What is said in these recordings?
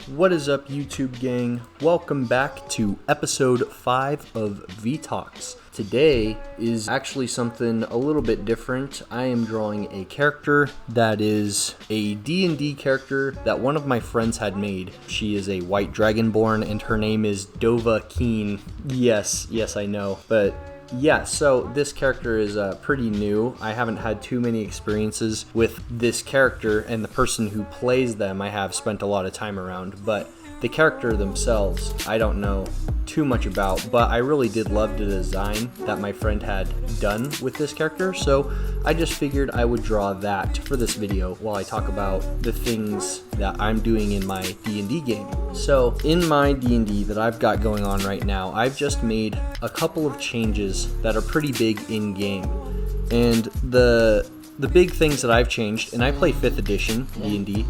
What is up, YouTube gang? Welcome back to episode 5 of V-Talks. Today is actually something a little bit different. I am drawing a character that is a D&D character that one of my friends had made. She is a white dragonborn and her name is Dovahkiin. Yes, I know, but yeah, so this character is pretty new. I haven't had too many experiences with this character, and the person who plays them I have spent a lot of time around, but the character themselves I don't know too much about, but I really did love the design that my friend had done with this character, so I just figured I would draw that for this video while I talk about the things that I'm doing in my D&D game. So in my D&D that I've got going on right now, I've just made a couple of changes that are pretty big in game, and the big things that I've changed, and I play 5th edition D&D.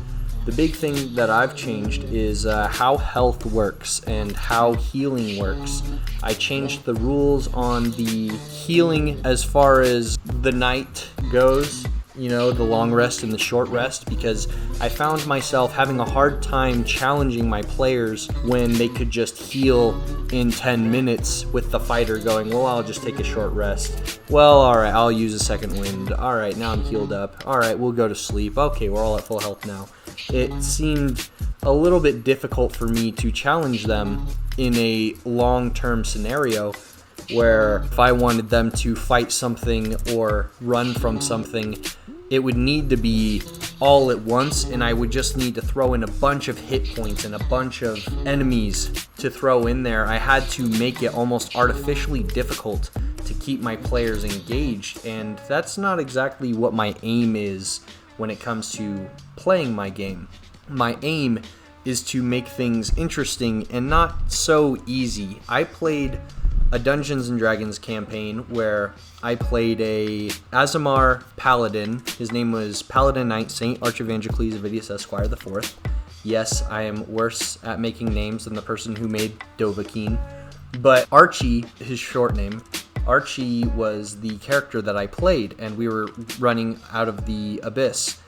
The big thing that I've changed is how health works and how healing works. I changed the rules on the healing as far as the night goes, you know, the long rest and the short rest, because I found myself having a hard time challenging my players when they could just heal in 10 minutes with the fighter going, well, I'll just take a short rest. Well, alright, I'll use a second wind. Alright, now I'm healed up. Alright, we'll go to sleep. Okay, we're all at full health now. It seemed a little bit difficult for me to challenge them in a long-term scenario where if I wanted them to fight something or run from something, it would need to be all at once, and I would just need to throw in a bunch of hit points and a bunch of enemies to throw in there. I had to make it almost artificially difficult to keep my players engaged, and that's not exactly what my aim is when it comes to playing my game. My aim is to make things interesting and not so easy. I played a Dungeons & Dragons campaign where I played a Aasimar Paladin. His name was Paladin Knight Saint Archivangelius Avidius Esquire IV. Yes, I am worse at making names than the person who made Dovahkiin. But Archie, his short name, Archie was the character that I played, and we were running out of the abyss.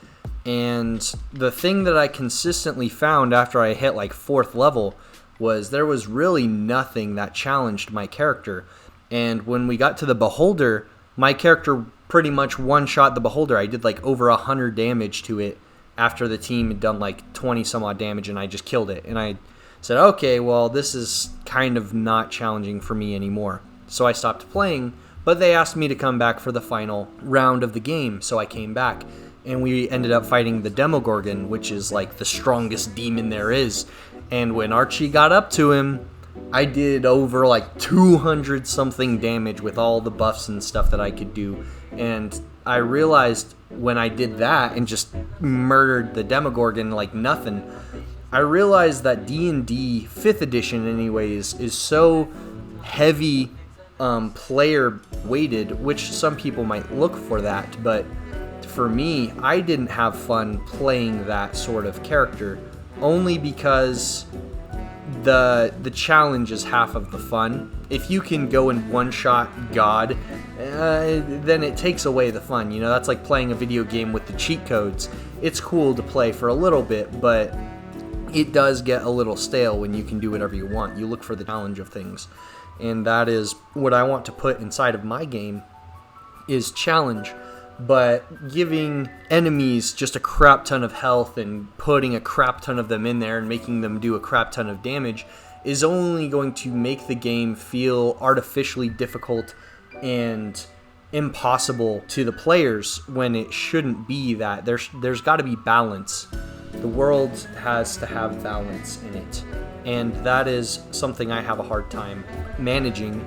And the thing that I consistently found after I hit like 4th level was there was really nothing that challenged my character. And when we got to the Beholder, my character pretty much one-shot the Beholder. I did like over 100 damage to it after the team had done like 20 some odd damage, and I just killed it. And I said, okay, well, this is kind of not challenging for me anymore. So I stopped playing, but they asked me to come back for the final round of the game, so I came back. And we ended up fighting the Demogorgon, which is like the strongest demon there is. And when Archie got up to him, I did over like 200 something damage with all the buffs and stuff that I could do. And I realized when I did that and just murdered the Demogorgon like nothing, I realized that D&D 5th edition anyways is so heavy player weighted, which some people might look for that, but for me, I didn't have fun playing that sort of character, only because the challenge is half of the fun. If you can go and one-shot God, then it takes away the fun. You know, that's like playing a video game with the cheat codes. It's cool to play for a little bit, but it does get a little stale when you can do whatever you want. You look for the challenge of things. And that is what I want to put inside of my game, is challenge. But giving enemies just a crap ton of health and putting a crap ton of them in there and making them do a crap ton of damage is only going to make the game feel artificially difficult and impossible to the players when it shouldn't be that. There's got to be balance. The world has to have balance in it. And that is something I have a hard time managing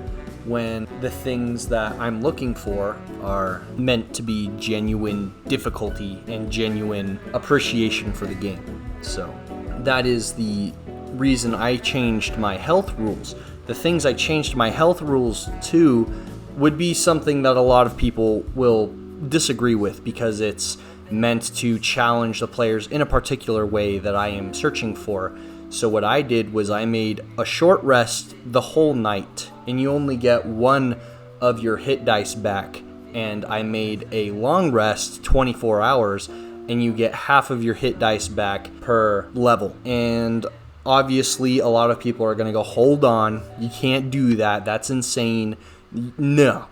when the things that I'm looking for are meant to be genuine difficulty and genuine appreciation for the game. So that is the reason I changed my health rules. The things I changed my health rules to would be something that a lot of people will disagree with, because it's meant to challenge the players in a particular way that I am searching for. So what I did was I made a short rest the whole night, and you only get one of your hit dice back. And I made a long rest, 24 hours, and you get half of your hit dice back per level. And obviously a lot of people are going to go, hold on, you can't do that, that's insane. No.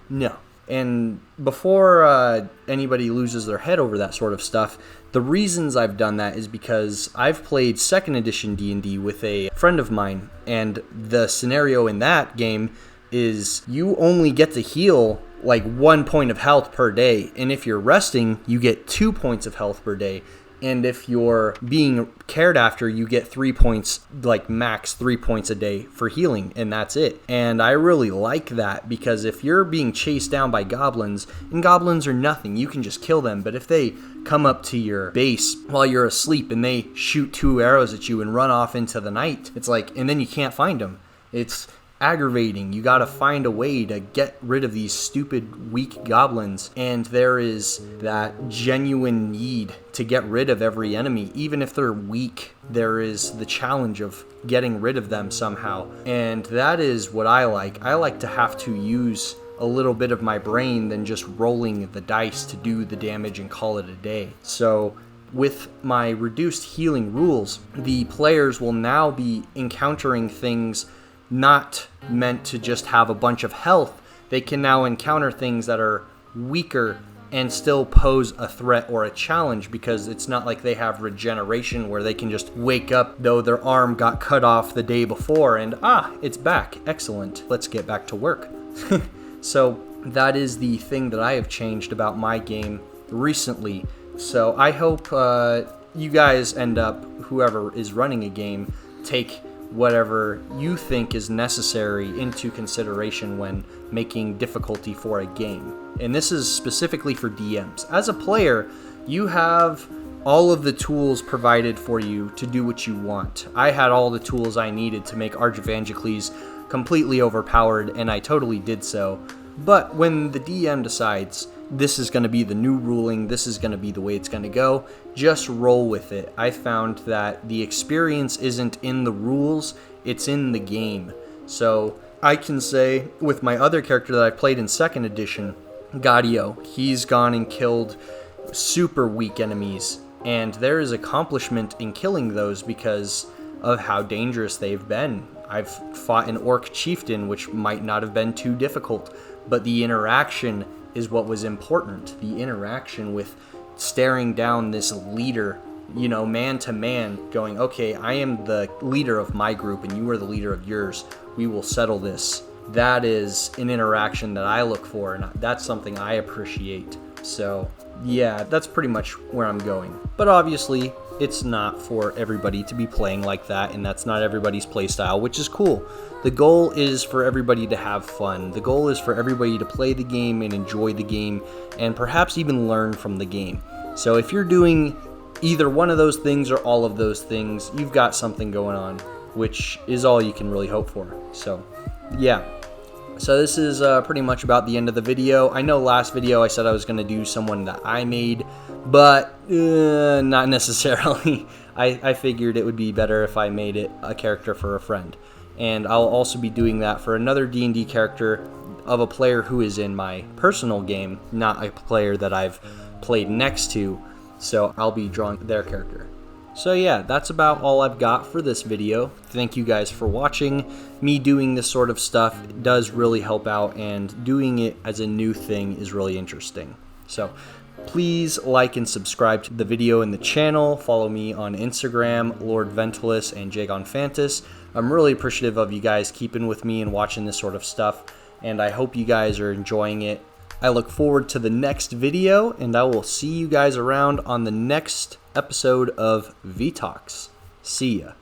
And before anybody loses their head over that sort of stuff, the reasons I've done that is because I've played 2nd edition D&D with a friend of mine, and the scenario in that game is you only get to heal like 1 point of health per day, and if you're resting, you get 2 points of health per day. And if you're being cared after, you get 3 points, like max 3 points a day for healing, and that's it. And I really like that, because if you're being chased down by goblins, and goblins are nothing, you can just kill them. But if they come up to your base while you're asleep and they shoot 2 arrows at you and run off into the night, it's like, and then you can't find them. It's aggravating. You gotta find a way to get rid of these stupid, weak goblins, and there is that genuine need to get rid of every enemy. Even if they're weak, there is the challenge of getting rid of them somehow, and that is what I like. I like to have to use a little bit of my brain than just rolling the dice to do the damage and call it a day. So with my reduced healing rules, the players will now be encountering things not meant to just have a bunch of health. They can now encounter things that are weaker and still pose a threat or a challenge, because it's not like they have regeneration where they can just wake up though their arm got cut off the day before and it's back. Excellent. Let's get back to work. So that is the thing that I have changed about my game recently. So I hope you guys end up, whoever is running a game, take whatever you think is necessary into consideration when making difficulty for a game. And this is specifically for DMs. As a player, you have all of the tools provided for you to do what you want. I had all the tools I needed to make Archivangicles completely overpowered, and I totally did so. But when the DM decides this is going to be the new ruling, this is going to be the way it's going to go, just roll with it. I found that the experience isn't in the rules, it's in the game. So I can say with my other character that I played in 2nd edition, Gaudio, he's gone and killed super weak enemies, and there is accomplishment in killing those because of how dangerous they've been. I've fought an orc chieftain, which might not have been too difficult, but the interaction is what was important. The interaction with staring down this leader, man to man, going, okay, I am the leader of my group and you are the leader of yours. We will settle this. That is an interaction that I look for, and that's something I appreciate. So yeah, that's pretty much where I'm going. But obviously, it's not for everybody to be playing like that, and that's not everybody's playstyle, which is cool. The goal is for everybody to have fun. The goal is for everybody to play the game and enjoy the game, and perhaps even learn from the game. So if you're doing either one of those things or all of those things, you've got something going on, which is all you can really hope for. So yeah. So this is pretty much about the end of the video. I know last video I said I was going to do someone that I made, but not necessarily. I figured it would be better if I made it a character for a friend. And I'll also be doing that for another D&D character of a player who is in my personal game, not a player that I've played next to. So I'll be drawing their character. So yeah, that's about all I've got for this video. Thank you guys for watching. Me doing this sort of stuff does really help out, and doing it as a new thing is really interesting. So please like and subscribe to the video and the channel. Follow me on Instagram, Lord Ventulis and Jagon Fantas. I'm really appreciative of you guys keeping with me and watching this sort of stuff, and I hope you guys are enjoying it. I look forward to the next video, and I will see you guys around on the next episode of V-Talks. See ya.